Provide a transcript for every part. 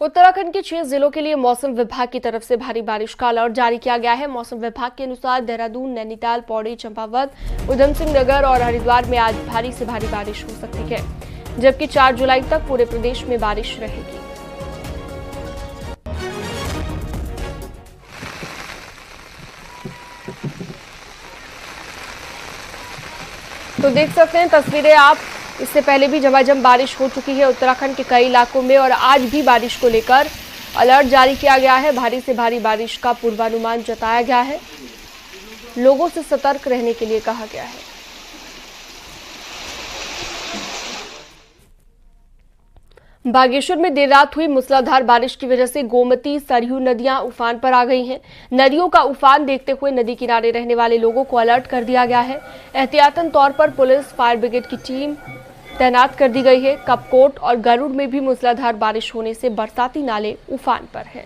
उत्तराखंड के 6 जिलों के लिए मौसम विभाग की तरफ से भारी बारिश का अलर्ट जारी किया गया है। मौसम विभाग के अनुसार देहरादून, नैनीताल, पौड़ी, चंपावत, उधम सिंह नगर और हरिद्वार में आज भारी से भारी बारिश हो सकती है, जबकि 4 जुलाई तक पूरे प्रदेश में बारिश रहेगी। तो देख सकते हैं तस्वीरें आप। इससे पहले भी झमाझम बारिश हो चुकी है उत्तराखंड के कई इलाकों में और आज भी बारिश को लेकर अलर्ट जारी किया गया है। भारी से भारी बारिश का पूर्वानुमान जताया गया है। लोगों से सतर्क रहने के लिए कहा गया है। बागेश्वर में देर रात हुई मूसलाधार बारिश की वजह से गोमती, सरयू नदियां उफान पर आ गई हैं। नदियों का उफान देखते हुए नदी किनारे रहने वाले लोगों को अलर्ट कर दिया गया है। एहतियातन तौर पर पुलिस, फायर ब्रिगेड की टीम तैनात कर दी गई है। कपकोट और गरुड़ में भी मूसलाधार बारिश होने से बरसाती नाले उफान पर है।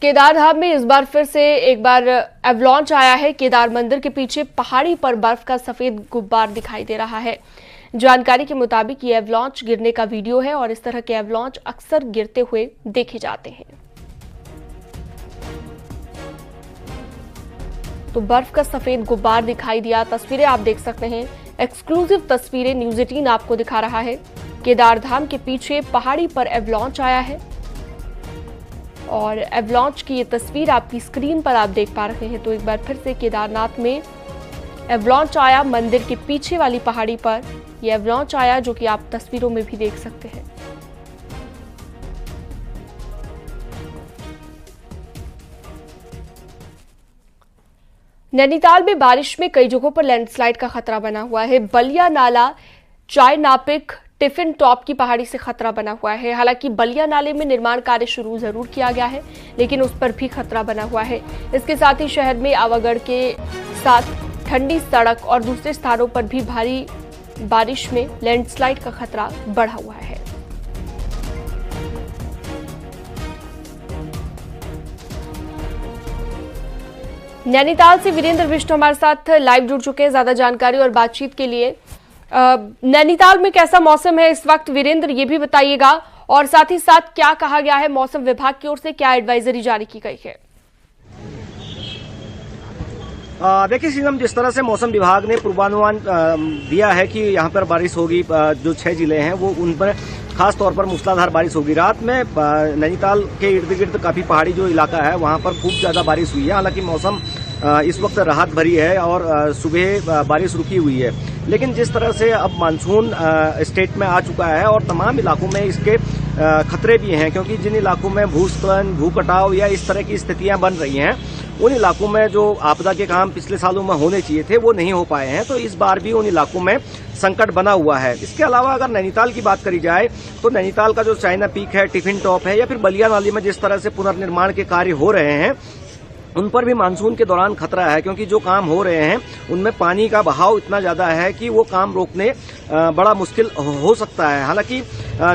केदारधाम में इस बार फिर से एक बार एवलॉन्च आया है। केदार मंदिर के पीछे पहाड़ी पर बर्फ का सफेद गुब्बार दिखाई दे रहा है। जानकारी के मुताबिक ये एवलॉन्च गिरने का वीडियो है और इस तरह के एवलॉन्च अक्सर गिरते हुए देखे जाते हैं। तो बर्फ का सफेद गुब्बार दिखाई दिया। तस्वीरें आप देख सकते हैं, एक्सक्लूसिव तस्वीरें न्यूज 18 आपको दिखा रहा है। केदारधाम के पीछे पहाड़ी पर एवलॉन्च आया है और एवलॉन्च की ये तस्वीर आपकी स्क्रीन पर आप देख पा रहे हैं। तो एक बार फिर से केदारनाथ में एवलॉन्च आया। मंदिर के पीछे वाली पहाड़ी पर ये एवलॉन्च आया, जो कि आप तस्वीरों में भी देख सकते हैं। नैनीताल में बारिश में कई जगहों पर लैंडस्लाइड का खतरा बना हुआ है। बलिया नाला, चाय नापिक, टिफिन टॉप की पहाड़ी से खतरा बना हुआ है। हालांकि बलिया नाले में निर्माण कार्य शुरू जरूर किया गया है, लेकिन उस पर भी खतरा बना हुआ है। इसके साथ ही शहर में आवागढ़ के साथ ठंडी सड़क और दूसरे स्थानों पर भी भारी बारिश में लैंडस्लाइड का खतरा बढ़ा हुआ है। नैनीताल से वीरेंद्र विष्णु हमारे साथ लाइव जुड़ चुके हैं ज्यादा जानकारी और बातचीत के लिए। नैनीताल में कैसा मौसम है इस वक्त, वीरेंद्र ये भी बताइएगा, और साथ ही साथ क्या कहा गया है मौसम विभाग की ओर से, क्या एडवाइजरी जारी की गई है? देखिए सीनम, जिस तरह से मौसम विभाग ने पूर्वानुमान दिया है कि यहाँ पर बारिश होगी, जो 6 जिले हैं वो उन पर खास तौर पर मूसलाधार बारिश होगी। रात में नैनीताल के इर्द गिर्द काफी पहाड़ी जो इलाका है वहां पर खूब ज्यादा बारिश हुई है। हालांकि मौसम इस वक्त राहत भरी है और सुबह बारिश रुकी हुई है, लेकिन जिस तरह से अब मानसून स्टेट में आ चुका है और तमाम इलाकों में इसके खतरे भी हैं, क्योंकि जिन इलाकों में भूस्खलन, भूकटाव या इस तरह की स्थितियां बन रही हैं, उन इलाकों में जो आपदा के काम पिछले सालों में होने चाहिए थे वो नहीं हो पाए हैं। तो इस बार भी उन इलाकों में संकट बना हुआ है। इसके अलावा अगर नैनीताल की बात करी जाए तो नैनीताल का जो चाइना पीक है, टिफिन टॉप है, या फिर बलिया नाली में जिस तरह से पुनर्निर्माण के कार्य हो रहे हैं, उन पर भी मानसून के दौरान खतरा है, क्योंकि जो काम हो रहे हैं उनमें पानी का बहाव इतना ज्यादा है कि वो काम रोकने बड़ा मुश्किल हो सकता है। हालांकि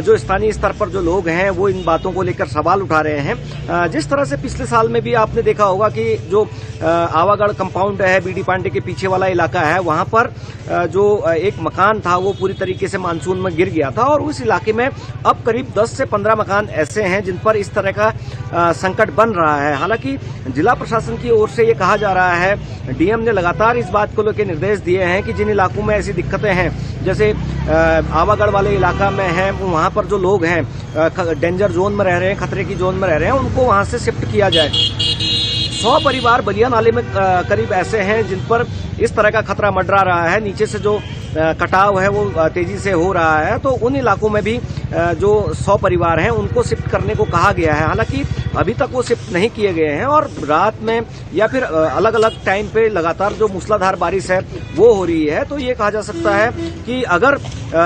जो स्थानीय स्तर पर जो लोग हैं वो इन बातों को लेकर सवाल उठा रहे हैं। जिस तरह से पिछले साल में भी आपने देखा होगा कि जो आवागढ़ कंपाउंड है, बीडी पांडे के पीछे वाला इलाका है, वहां पर जो एक मकान था वो पूरी तरीके से मानसून में गिर गया था और उस इलाके में अब करीब 10 से 15 मकान ऐसे हैं जिन पर इस तरह का संकट बन रहा है। हालांकि जिला प्रशासन की ओर से ये कहा जा रहा है, डीएम ने लगातार इस बात को लेकर निर्देश दिए हैं कि जिन इलाकों में ऐसी दिक्कतें हैं, जैसे आवागढ़ वाले इलाका में है, वहां पर जो लोग हैं डेंजर जोन में रह रहे हैं, खतरे की जोन में रह रहे हैं, उनको वहां से शिफ्ट किया जाए। 100 परिवार बलिया नाले में करीब ऐसे हैं जिन पर इस तरह का खतरा मंडरा रहा है। नीचे से जो कटाव है वो तेजी से हो रहा है, तो उन इलाकों में भी जो 100 परिवार हैं उनको शिफ्ट करने को कहा गया है। हालांकि अभी तक वो शिफ्ट नहीं किए गए हैं और रात में या फिर अलग अलग टाइम पे लगातार जो मूसलाधार बारिश है वो हो रही है। तो ये कहा जा सकता है कि अगर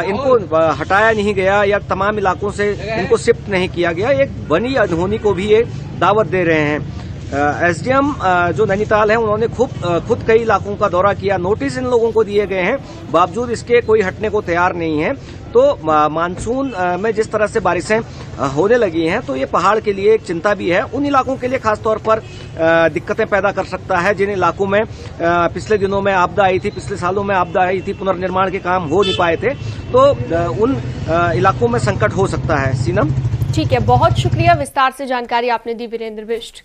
इनको हटाया नहीं गया या तमाम इलाकों से इनको शिफ्ट नहीं किया गया, एक बनी अनहोनी को भी ये दावत दे रहे हैं। एसडीएम जो नैनीताल है उन्होंने खुद कई इलाकों का दौरा किया, नोटिस इन लोगों को दिए गए हैं, बावजूद इसके कोई हटने को तैयार नहीं है। तो मानसून में जिस तरह से बारिशें होने लगी हैं तो ये पहाड़ के लिए एक चिंता भी है, उन इलाकों के लिए खासतौर पर दिक्कतें पैदा कर सकता है जिन इलाकों में पिछले दिनों में आपदा आई थी, पिछले सालों में आपदा आई थी, पुनर्निर्माण के काम हो नहीं पाए थे, तो उन इलाकों में संकट हो सकता है। सीनम, ठीक है, बहुत शुक्रिया, विस्तार से जानकारी आपने दी वीरेंद्र बिष्ट।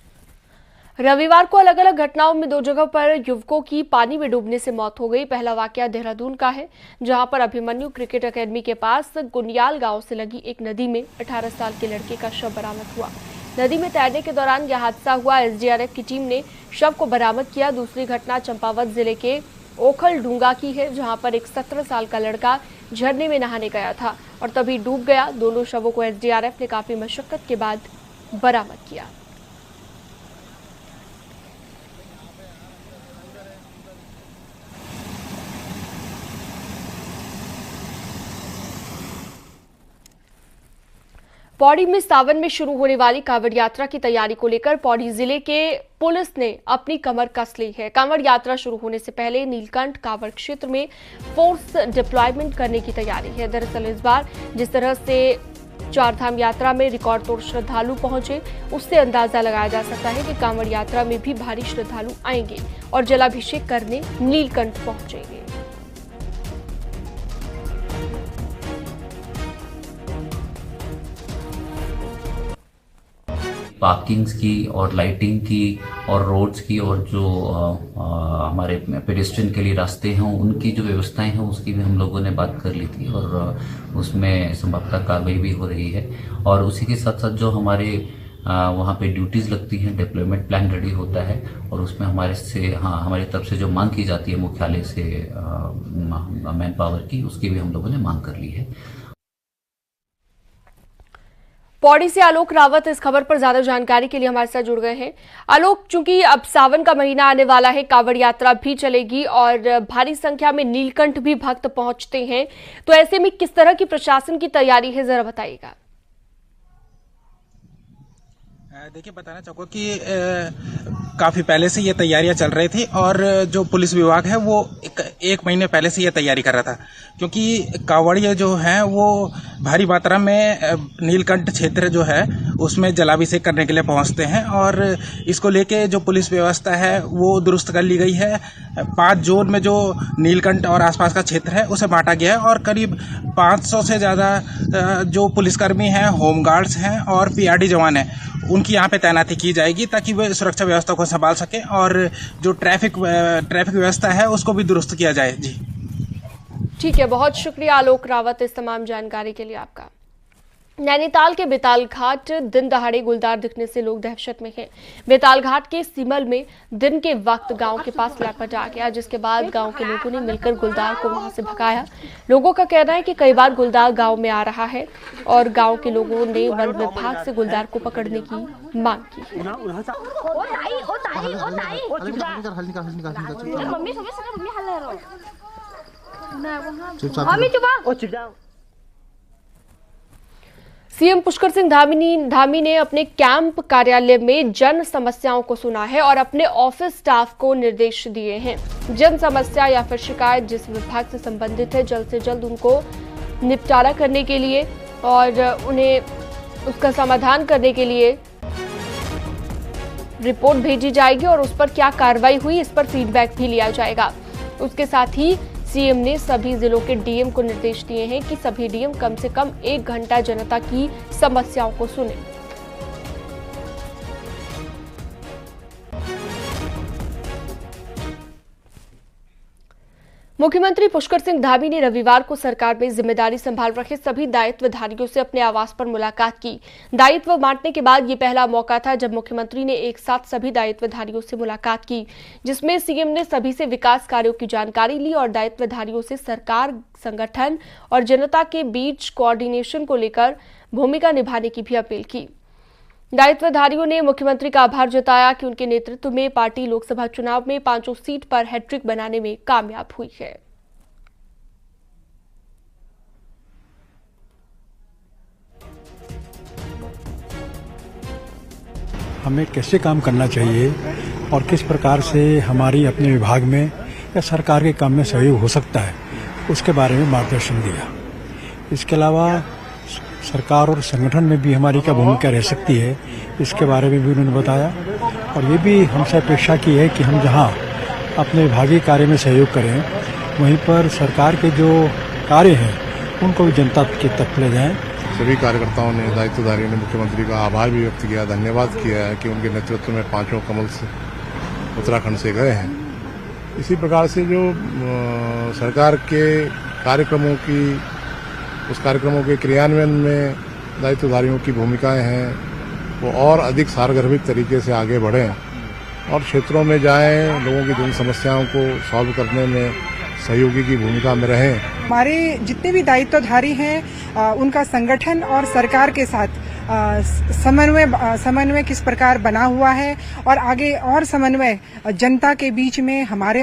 रविवार को अलग अलग घटनाओं में 2 जगहों पर युवकों की पानी में डूबने से मौत हो गई। पहला वाकया देहरादून का है, जहां पर अभिमन्यु क्रिकेट एकेडमी के पास गुनियाल गांव से लगी एक नदी में 18 साल के लड़के का शव बरामद हुआ। नदी में तैरने के दौरान यह हादसा हुआ। एसडीआरएफ की टीम ने शव को बरामद किया। दूसरी घटना चंपावत जिले के ओखल डूंगा की है, जहां पर एक 17 साल का लड़का झरने में नहाने गया था और तभी डूब गया। दोनों शवों को एसडीआरएफ ने काफी मशक्कत के बाद बरामद किया। पौड़ी में सावन में शुरू होने वाली कांवड़ यात्रा की तैयारी को लेकर पौड़ी जिले के पुलिस ने अपनी कमर कस ली है। कांवड़ यात्रा शुरू होने से पहले नीलकंठ कांवड़ क्षेत्र में फोर्स डिप्लॉयमेंट करने की तैयारी है। दरअसल इस बार जिस तरह से चारधाम यात्रा में रिकॉर्ड तोड़ श्रद्धालु पहुंचे, उससे अंदाजा लगाया जा सकता है कि कांवड़ यात्रा में भी भारी श्रद्धालु आएंगे और जलाभिषेक करने नीलकंठ पहुंचेंगे। पार्किंग्स की और लाइटिंग की और रोड्स की और जो हमारे पेडेस्ट्रियन के लिए रास्ते हैं उनकी जो व्यवस्थाएं हैं उसकी भी हम लोगों ने बात कर ली थी और उसमें संभवतः कार्रवाई भी हो रही है। और उसी के साथ साथ जो हमारे वहाँ पे ड्यूटीज़ लगती हैं, डिप्लॉयमेंट प्लान रेडी होता है और उसमें हमारी तरफ से जो मांग की जाती है मुख्यालय से मैन पावर की, उसकी भी हम लोगों ने मांग कर ली है। पौड़ी से आलोक रावत इस खबर पर ज्यादा जानकारी के लिए हमारे साथ जुड़ गए हैं। आलोक, चूंकि अब सावन का महीना आने वाला है, कांवड़ यात्रा भी चलेगी और भारी संख्या में नीलकंठ भी भक्त पहुंचते हैं, तो ऐसे में किस तरह की प्रशासन की तैयारी है, जरा बताइएगा। देखिए, बताना चाहूँगा कि काफ़ी पहले से ये तैयारियां चल रही थी और जो पुलिस विभाग है वो एक महीने पहले से ये तैयारी कर रहा था, क्योंकि कांवड़िये जो हैं वो भारी मात्रा में नीलकंठ क्षेत्र जो है उसमें जलाभिषेक करने के लिए पहुंचते हैं और इसको लेके जो पुलिस व्यवस्था है वो दुरुस्त कर ली गई है। 5 जोन में जो नीलकंठ और आसपास का क्षेत्र है उसे बांटा गया है और करीब 500 से ज़्यादा जो पुलिसकर्मी हैं, होमगार्ड्स हैं और पीआरडी जवान हैं, उनकी यहाँ पे तैनाती की जाएगी ताकि वे सुरक्षा व्यवस्था को संभाल सकें और जो ट्रैफिक व्यवस्था है उसको भी दुरुस्त किया जाए। जी ठीक है, बहुत शुक्रिया आलोक रावत इस तमाम जानकारी के लिए आपका। नैनीताल के बेताल घाट दिन दहाड़े गुलदार दिखने से लोग दहशत में हैं। बेताल घाट के सिमल में दिन के वक्त गांव के पास लेपर्ड आ गया, जिसके बाद गांव के लोगों ने मिलकर गुलदार को वहां से भगाया। लोगों का कहना है कि कई बार गुलदार गांव में आ रहा है और गांव के लोगों ने वन विभाग से गुलदार को पकड़ने की मांग की है। सीएम पुष्कर सिंह धामी ने अपने कैंप कार्यालय में जन समस्याओं को सुना है और अपने ऑफिस स्टाफ को निर्देश दिए हैं। जन समस्या या फिर शिकायत जिस विभाग से संबंधित है, जल्द से जल्द उनको निपटारा करने के लिए और उन्हें उसका समाधान करने के लिए रिपोर्ट भेजी जाएगी और उस पर क्या कार्रवाई हुई, इस पर फीडबैक भी लिया जाएगा। उसके साथ ही सीएम ने सभी जिलों के डीएम को निर्देश दिए हैं कि सभी डीएम कम से कम 1 घंटा जनता की समस्याओं को सुनें। मुख्यमंत्री पुष्कर सिंह धामी ने रविवार को सरकार में जिम्मेदारी संभाल रखे सभी दायित्वधारियों से अपने आवास पर मुलाकात की। दायित्व बांटने के बाद ये पहला मौका था जब मुख्यमंत्री ने एक साथ सभी दायित्वधारियों से मुलाकात की, जिसमें सीएम ने सभी से विकास कार्यों की जानकारी ली और दायित्वधारियों से सरकार, संगठन और जनता के बीच कोऑर्डिनेशन को लेकर भूमिका निभाने की भी अपील की। दायित्वधारियों ने मुख्यमंत्री का आभार जताया कि उनके नेतृत्व में पार्टी लोकसभा चुनाव में 5 सीट पर हैट्रिक बनाने में कामयाब हुई है। हमें कैसे काम करना चाहिए और किस प्रकार से हमारी अपने विभाग में या सरकार के काम में सहयोग हो सकता है, उसके बारे में मार्गदर्शन दिया। इसके अलावा सरकार और संगठन में भी हमारी क्या भूमिका रह सकती है, इसके बारे में भी उन्होंने बताया। और ये भी हमसे अपेक्षा की है कि हम जहां अपने विभागीय कार्य में सहयोग करें, वहीं पर सरकार के जो कार्य हैं उनको भी जनता के तक ले जाएं। सभी कार्यकर्ताओं ने, दायित्वधारियों ने मुख्यमंत्री का आभार भी व्यक्त किया, धन्यवाद किया है कि उनके नेतृत्व में 5 कमल से उत्तराखंड से गए हैं। इसी प्रकार से जो सरकार के कार्यक्रमों के क्रियान्वयन में दायित्वधारियों की भूमिकाएं हैं, वो और अधिक सारगर्भित तरीके से आगे बढ़ें और क्षेत्रों में जाएं, लोगों की जन समस्याओं को सॉल्व करने में सहयोगी की भूमिका में रहें। हमारे जितने भी दायित्वधारी हैं उनका संगठन और सरकार के साथ समन्वय किस प्रकार बना हुआ है और आगे और समन्वय जनता के बीच में हमारे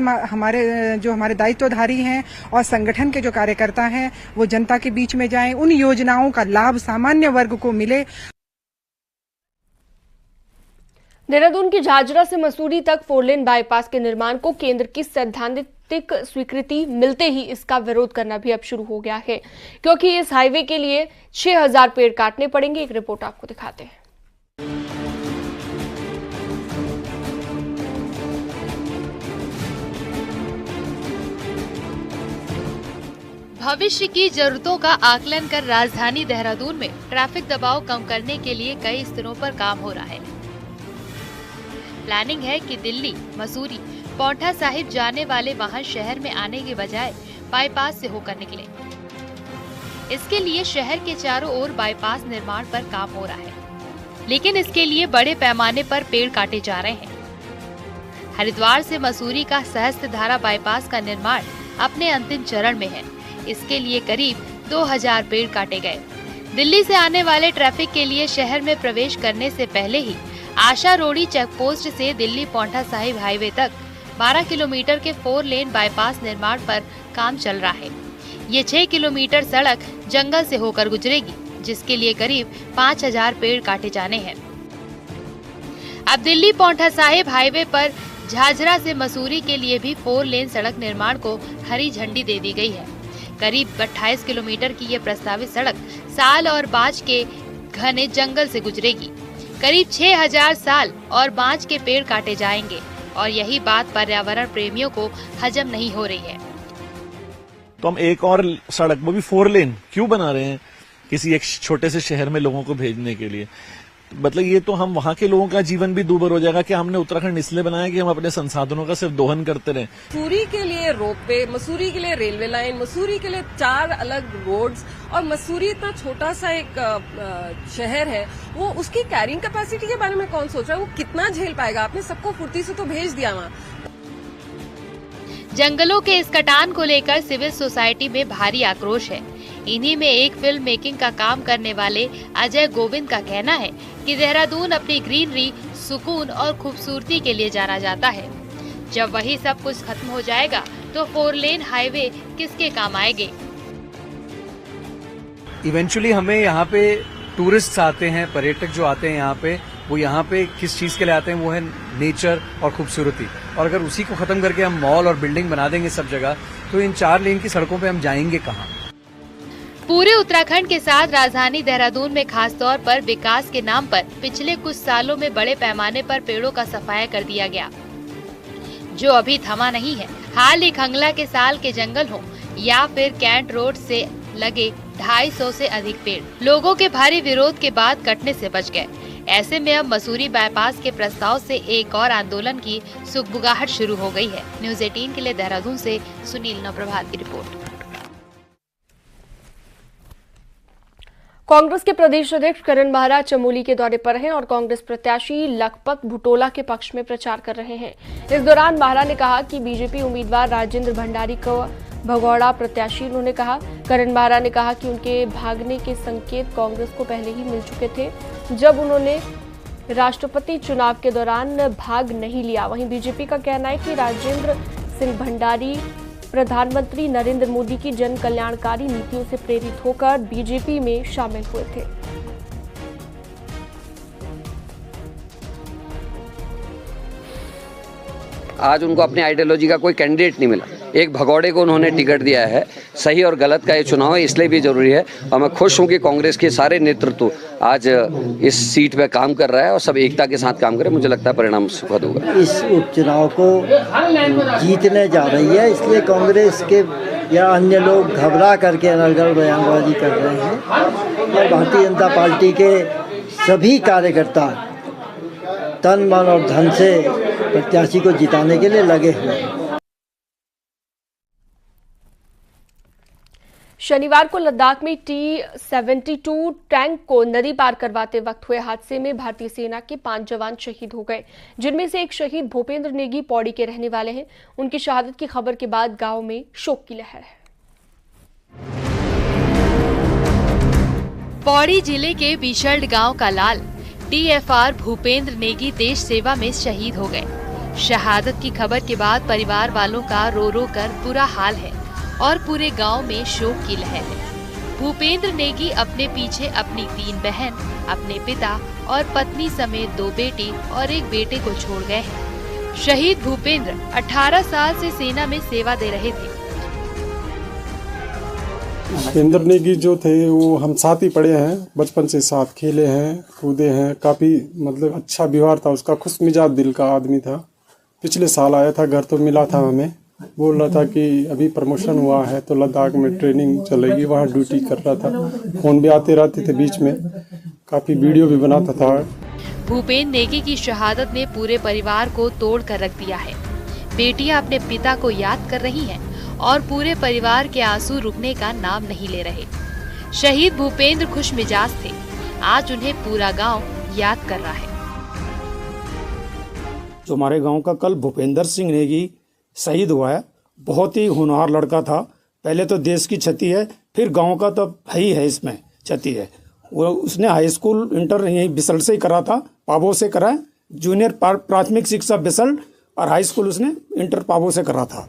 दायित्वधारी हैं और संगठन के जो कार्यकर्ता हैं वो जनता के बीच में जाएं, उन योजनाओं का लाभ सामान्य वर्ग को मिले। देहरादून की झाझरा से मसूरी तक 4 लेन बाईपास के निर्माण को केंद्र की सैद्धांतिक स्वीकृति मिलते ही इसका विरोध करना भी अब शुरू हो गया है, क्योंकि इस हाईवे के लिए 6000 पेड़ काटने पड़ेंगे। एक रिपोर्ट आपको दिखाते हैं। भविष्य की जरूरतों का आकलन कर राजधानी देहरादून में ट्रैफिक दबाव कम करने के लिए कई स्तरों पर काम हो रहा है। प्लानिंग है कि दिल्ली, मसूरी, पौंठा साहिब जाने वाले वाहन शहर में आने के बजाय बाईपास से होकर निकले। इसके लिए शहर के चारों ओर बाईपास निर्माण पर काम हो रहा है, लेकिन इसके लिए बड़े पैमाने पर पेड़ काटे जा रहे हैं। हरिद्वार से मसूरी का सहस्त्रधारा बाईपास का निर्माण अपने अंतिम चरण में है। इसके लिए करीब 2000 पेड़ काटे गए। दिल्ली से आने वाले ट्रैफिक के लिए शहर में प्रवेश करने से पहले ही आशा रोड़ी चेकपोस्ट से दिल्ली पौंठा साहिब हाईवे तक 12 किलोमीटर के 4 लेन बाईपास निर्माण पर काम चल रहा है। ये 6 किलोमीटर सड़क जंगल से होकर गुजरेगी, जिसके लिए करीब 5000 पेड़ काटे जाने हैं। अब दिल्ली पौंठा साहिब हाईवे पर झाझरा से मसूरी के लिए भी 4 लेन सड़क निर्माण को हरी झंडी दे दी गई है। करीब 28 किलोमीटर की ये प्रस्तावित सड़क साल और बांज के घने जंगल से गुजरेगी। करीब 6000 साल और बांज के पेड़ काटे जाएंगे और यही बात पर्यावरण प्रेमियों को हजम नहीं हो रही है। तो हम एक और सड़क, वो भी 4 लेन क्यों बना रहे हैं किसी एक छोटे से शहर में लोगों को भेजने के लिए? मतलब ये तो हम वहाँ के लोगों का जीवन भी दूभर हो जाएगा कि हमने उत्तराखंड इसलिए बनाया कि हम अपने संसाधनों का सिर्फ दोहन करते रहें। मसूरी के लिए रोपवे, मसूरी के लिए रेलवे लाइन, मसूरी के लिए 4 अलग रोड्स, और मसूरी इतना छोटा सा एक शहर है, वो उसकी कैरिंग कैपेसिटी के बारे में कौन सोच रहा है? वो कितना झेल पाएगा? आपने सबको फुर्ती से तो भेज दिया वहाँ। जंगलों के इस कटान को लेकर सिविल सोसाइटी में भारी आक्रोश है। इन्हीं में एक फिल्म मेकिंग का काम करने वाले अजय गोविंद का कहना है कि देहरादून अपनी ग्रीनरी, सुकून और खूबसूरती के लिए जाना जाता है। जब वही सब कुछ खत्म हो जाएगा तो 4 लेन हाईवे किसके काम आएंगे? इवेंचुअली हमें यहाँ पे टूरिस्ट आते हैं, पर्यटक जो आते हैं यहाँ पे, वो यहाँ पे किस चीज के लिए आते हैं? वो है नेचर और खूबसूरती। और अगर उसी को खत्म करके हम मॉल और बिल्डिंग बना देंगे सब जगह, तो इन 4 लेन की सड़कों पे हम जाएंगे कहाँ? पूरे उत्तराखंड के साथ राजधानी देहरादून में खासतौर पर विकास के नाम पर पिछले कुछ सालों में बड़े पैमाने पर पेड़ों का सफाया कर दिया गया, जो अभी थमा नहीं है। हाल ही खंगला के साल के जंगल हो या फिर कैंट रोड से लगे 250 से अधिक पेड़ लोगों के भारी विरोध के बाद कटने से बच गए। ऐसे में अब मसूरी बाईपास के प्रस्ताव से एक और आंदोलन की सुगबुगाहट शुरू हो गई है। न्यूज़ 18 के लिए देहरादून से सुनील नवप्रभात की रिपोर्ट। कांग्रेस के प्रदेश अध्यक्ष करण महाराज चमोली के दौरे पर हैं और कांग्रेस प्रत्याशी लखपत भुटोला के पक्ष में प्रचार कर रहे हैं। इस दौरान महारा ने कहा कि बीजेपी उम्मीदवार राजेंद्र भंडारी को भगौड़ा प्रत्याशी उन्होंने कहा। करण महारा ने कहा कि उनके भागने के संकेत कांग्रेस को पहले ही मिल चुके थे, जब उन्होंने राष्ट्रपति चुनाव के दौरान भाग नहीं लिया। वहीं बीजेपी का कहना है कि राजेंद्र सिंह भंडारी प्रधानमंत्री नरेंद्र मोदी की जन कल्याणकारी नीतियों से प्रेरित होकर बीजेपी में शामिल हुए थे। आज उनको अपनी आइडियोलॉजी का कोई कैंडिडेट नहीं मिला, एक भगौड़े को उन्होंने टिकट दिया है। सही और गलत का ये चुनाव है, इसलिए भी जरूरी है और मैं खुश हूँ कि कांग्रेस के सारे नेतृत्व आज इस सीट पे काम कर रहा है और सब एकता के साथ काम करे। मुझे लगता है परिणाम सुखद होगा। इस उपचुनाव को जीतने जा रही है, इसलिए कांग्रेस के या अन्य लोग घबरा करके अनर्गल बयानबाजी कर रहे हैं और भारतीय जनता पार्टी के सभी कार्यकर्ता तन मन और धन से प्रत्याशी को जिताने के लिए लगे हुए हैं। शनिवार को लद्दाख में T-72 टैंक को नदी पार करवाते वक्त हुए हादसे में भारतीय सेना के 5 जवान शहीद हो गए, जिनमें से एक शहीद भूपेंद्र नेगी पौड़ी के रहने वाले हैं। उनकी शहादत की खबर के बाद गांव में शोक की लहर है। पौड़ी जिले के बिशल्ड गांव का लाल TFR भूपेंद्र नेगी देश सेवा में शहीद हो गए। शहादत की खबर के बाद परिवार वालों का रो रो कर बुरा हाल है और पूरे गांव में शोक की लहर है। भूपेंद्र नेगी अपने पीछे अपनी 3 बहन, अपने पिता और पत्नी समेत 2 बेटी और एक बेटे को छोड़ गए हैं। शहीद भूपेंद्र 18 साल से सेना में सेवा दे रहे थे। भूपेंद्र नेगी जो थे वो हम साथ ही पढ़े हैं, बचपन से साथ खेले हैं, कूदे हैं, काफी मतलब अच्छा व्यवहार था उसका, खुश मिजाज दिल का आदमी था। पिछले साल आया था घर तो मिला था हमें, बोल रहा था कि अभी प्रमोशन हुआ है तो लद्दाख में ट्रेनिंग चलेगी, वहाँ ड्यूटी कर रहा था। फोन भी आते रहते थे बीच में, काफी वीडियो भी बनाता था। भूपेंद्र नेगी की शहादत ने पूरे परिवार को तोड़ कर रख दिया है। बेटियां अपने पिता को याद कर रही हैं और पूरे परिवार के आंसू रुकने का नाम नहीं ले रहे। शहीद भूपेंद्र खुश मिजाज थे, आज उन्हें पूरा गांव याद कर रहा है। जो हमारे गांव का कल भूपेंद्र सिंह नेगी शहीद हुआ है, बहुत ही होनहार लड़का था। पहले तो देश की क्षति है, फिर गांव का तो है ही है, इसमें क्षति है। वो उसने हाई स्कूल इंटर यही बिसल्ट से ही करा था, पाबो से करा है, जूनियर प्राथमिक शिक्षा बिसल्ट और हाई स्कूल उसने इंटर पाबो से करा था।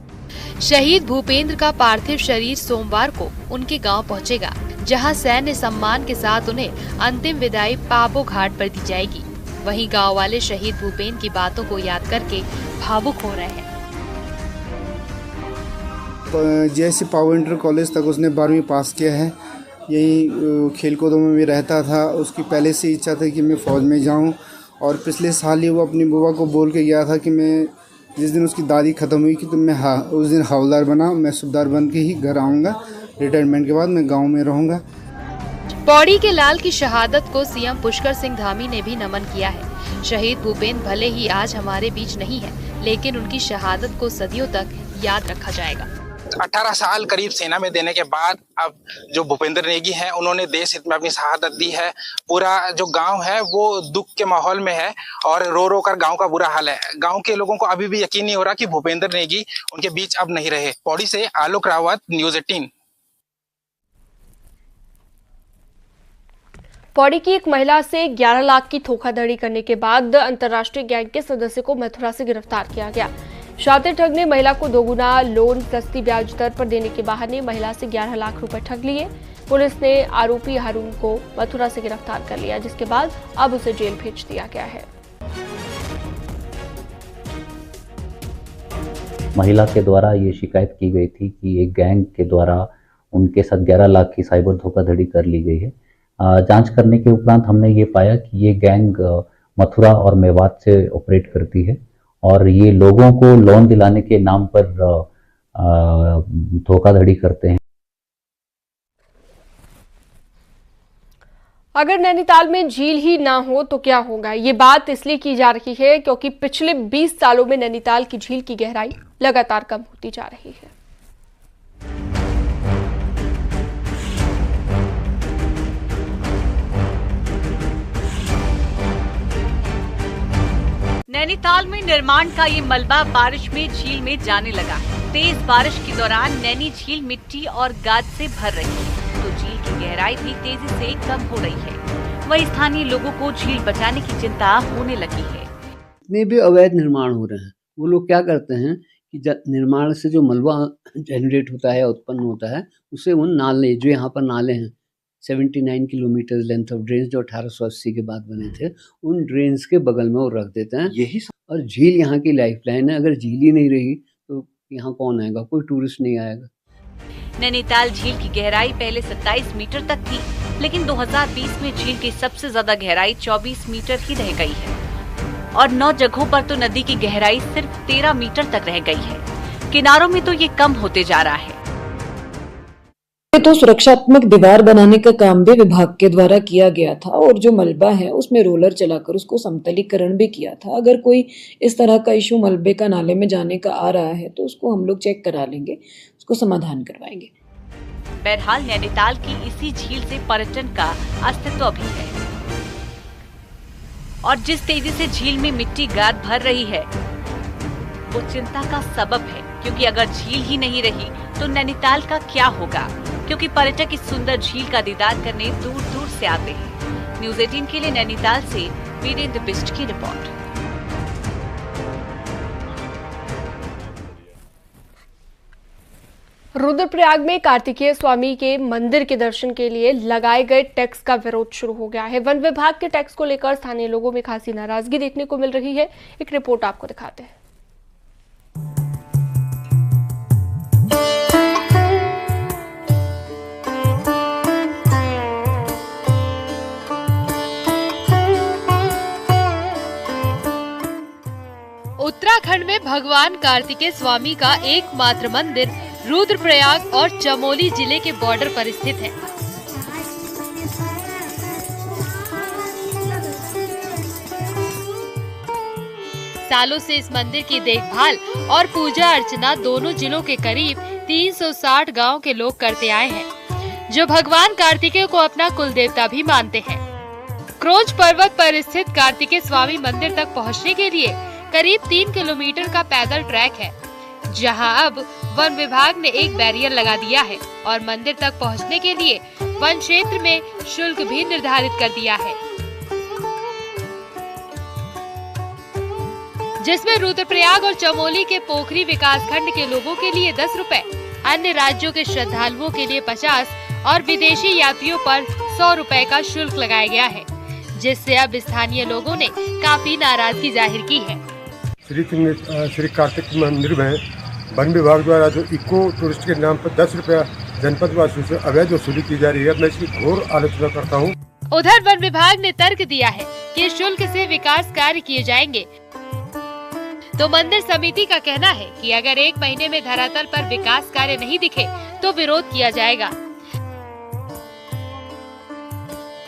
शहीद भूपेंद्र का पार्थिव शरीर सोमवार को उनके गांव पहुंचेगा, जहां सैन्य सम्मान के साथ उन्हें अंतिम विदाई पाबो घाट पर दी जाएगी। वहीं गांव वाले शहीद भूपेंद्र की बातों को याद करके भावुक हो रहे हैं। जैसे पावर इंटर कॉलेज तक उसने 12वीं पास किया है। यही खेल कूदों में भी रहता था। उसकी पहले से इच्छा थी कि मैं फ़ौज में जाऊं और पिछले साल ही वो अपनी बुआ को बोल के गया था कि मैं जिस दिन उसकी दादी ख़त्म हुई कि तो मैं उस दिन हवलदार बना, मैं सूबेदार बन के ही घर आऊँगा। रिटायरमेंट के बाद मैं गाँव में रहूँगा। पौड़ी के लाल की शहादत को सीएम पुष्कर सिंह धामी ने भी नमन किया है। शहीद भूपेंद्र भले ही आज हमारे बीच नहीं है, लेकिन उनकी शहादत को सदियों तक याद रखा जाएगा। 18 साल करीब सेना में देने के बाद अब जो भूपेंद्र नेगी हैं उन्होंने देश हित में अपनी शहादत दी है। पूरा जो गांव है वो दुख के माहौल में है और रो रो कर गांव का बुरा हाल है। गांव के लोगों को अभी भी यकीन नहीं हो रहा कि भूपेंद्र नेगी उनके बीच अब नहीं रहे। पौड़ी से आलोक रावत, न्यूज़ 18। पौड़ी की एक महिला से 11 लाख की धोखाधड़ी करने के बाद अंतर्राष्ट्रीय गैंग के सदस्य को मथुरा से गिरफ्तार किया गया। शातिर ठग ने महिला को 2 गुना लोन सस्ती ब्याज दर पर देने के बहाने महिला से 11 लाख रुपए ठग लिए। पुलिस ने आरोपी हारून को मथुरा से गिरफ्तार कर लिया, जिसके बाद अब उसे जेल भेज दिया गया है। महिला के द्वारा ये शिकायत की गई थी कि एक गैंग के द्वारा उनके साथ 11 लाख की साइबर धोखाधड़ी कर ली गई है। जांच करने के उपरांत हमने ये पाया कि ये गैंग मथुरा और मेवात से ऑपरेट करती है और ये लोगों को लोन दिलाने के नाम पर धोखाधड़ी करते हैं। अगर नैनीताल में झील ही ना हो तो क्या होगा? ये बात इसलिए की जा रही है क्योंकि पिछले 20 सालों में नैनीताल की झील की गहराई लगातार कम होती जा रही है। नैनीताल में निर्माण का ये मलबा बारिश में झील में जाने लगा है। तेज बारिश के दौरान नैनी झील मिट्टी और गाद से भर रही है, तो झील की गहराई भी तेजी से कम हो रही है। वहीं स्थानीय लोगों को झील बचाने की चिंता होने लगी है। इतने भी अवैध निर्माण हो रहे हैं, वो लोग क्या करते हैं कि निर्माण से जो मलबा जनरेट होता है, उत्पन्न होता है, उसे उन नाले, जो यहाँ पर नाले हैं, 79 किलोमीटर लेंथ ऑफ ड्रेन्स जो 1880 के बाद बने थे, उन ड्रेन्स के बगल में वो रख देते हैं। यही और झील यहाँ की लाइफलाइन है। अगर झील ही नहीं रही तो यहाँ कौन आएगा? कोई टूरिस्ट नहीं आएगा। नैनीताल झील की गहराई पहले 27 मीटर तक थी, लेकिन 2020 में झील की सबसे ज्यादा गहराई 24 मीटर ही रह गई है और 9 जगहों पर तो नदी की गहराई सिर्फ 13 मीटर तक रह गई है। किनारों में तो ये कम होते जा रहा है। तो सुरक्षात्मक दीवार बनाने का काम भी विभाग के द्वारा किया गया था और जो मलबा है उसमें रोलर चलाकर उसको समतलीकरण भी किया था। अगर कोई इस तरह का इशू मलबे का नाले में जाने का आ रहा है तो उसको हम लोग चेक करा लेंगे, उसको समाधान करवाएंगे। बहरहाल नैनीताल की इसी झील से पर्यटन का अस्तित्व भी है और जिस तेजी से झील में मिट्टी गाद भर रही है वो चिंता का सबब है, क्योंकि अगर झील ही नहीं रही तो नैनीताल का क्या होगा, क्योंकि पर्यटक इस सुंदर झील का दीदार करने दूर दूर से आते हैं। न्यूज़ 18 के लिए नैनीताल से वीरेंद्र बिष्ट की रिपोर्ट। रुद्रप्रयाग में कार्तिकेय स्वामी के मंदिर के दर्शन के लिए लगाए गए टैक्स का विरोध शुरू हो गया है। वन विभाग के टैक्स को लेकर स्थानीय लोगों में खासी नाराजगी देखने को मिल रही है। एक रिपोर्ट आपको दिखाते हैं। उत्तराखंड में भगवान कार्तिकेय स्वामी का एकमात्र मंदिर रुद्रप्रयाग और चमोली जिले के बॉर्डर पर स्थित है। सालों से इस मंदिर की देखभाल और पूजा अर्चना दोनों जिलों के करीब 360 गांव के लोग करते आए हैं, जो भगवान कार्तिकेय को अपना कुल देवता भी मानते हैं। क्रोज पर्वत पर स्थित कार्तिकेय स्वामी मंदिर तक पहुंचने के लिए करीब 3 किलोमीटर का पैदल ट्रैक है, जहां अब वन विभाग ने एक बैरियर लगा दिया है और मंदिर तक पहुंचने के लिए वन क्षेत्र में शुल्क भी निर्धारित कर दिया है, जिसमें रुद्रप्रयाग और चमोली के पोखरी विकासखंड के लोगों के लिए 10 रुपए, अन्य राज्यों के श्रद्धालुओं के लिए 50 और विदेशी यात्रियों पर 100 रुपए का शुल्क लगाया गया है, जिससे अब स्थानीय लोगों ने काफी नाराजगी जाहिर की है। श्री कार्तिक मंदिर में वन विभाग द्वारा जो इको टूरिस्ट के नाम पर 10 रुपया जनपद वासियों से अवैध वसूली की जा रही है, मैं इसकी घोर आलोचना करता हूँ। उधर वन विभाग ने तर्क दिया है कि शुल्क से विकास कार्य किए जाएंगे, तो मंदिर समिति का कहना है कि अगर 1 महीने में धरातल पर विकास कार्य नहीं दिखे तो विरोध किया जाएगा।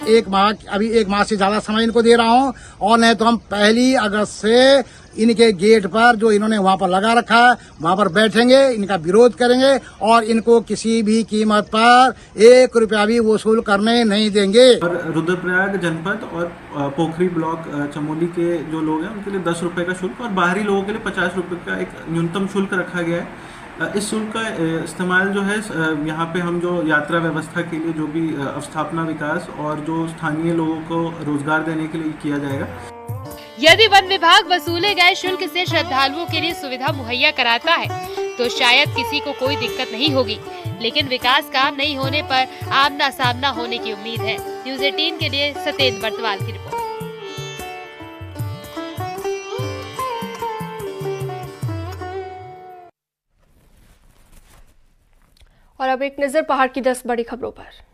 अभी एक माह से ज्यादा समय इनको दे रहा हूँ और नहीं तो हम 1 अगस्त से इनके गेट पर जो इन्होंने वहाँ पर लगा रखा है वहाँ पर बैठेंगे, इनका विरोध करेंगे और इनको किसी भी कीमत पर 1 रुपया भी वसूल करने नहीं देंगे। रुद्रप्रयाग जनपद और पोखरी ब्लॉक चमोली के जो लोग हैं उनके लिए 10 रुपए का शुल्क और बाहरी लोगों के लिए 50 रुपए का एक न्यूनतम शुल्क रखा गया है। इस शुल्क का इस्तेमाल जो है यहाँ पे हम जो यात्रा व्यवस्था के लिए जो भी अवस्थापना विकास और जो स्थानीय लोगों को रोजगार देने के लिए किया जाएगा। यदि वन विभाग वसूले गए शुल्क से श्रद्धालुओं के लिए सुविधा मुहैया कराता है तो शायद किसी को कोई दिक्कत नहीं होगी, लेकिन विकास काम नहीं होने पर आमना सामना होने की उम्मीद है। न्यूज़ 18 के लिए सतेंद्र बर्तवाल की रिपोर्ट। और अब एक नजर पहाड़ की 10 बड़ी खबरों पर।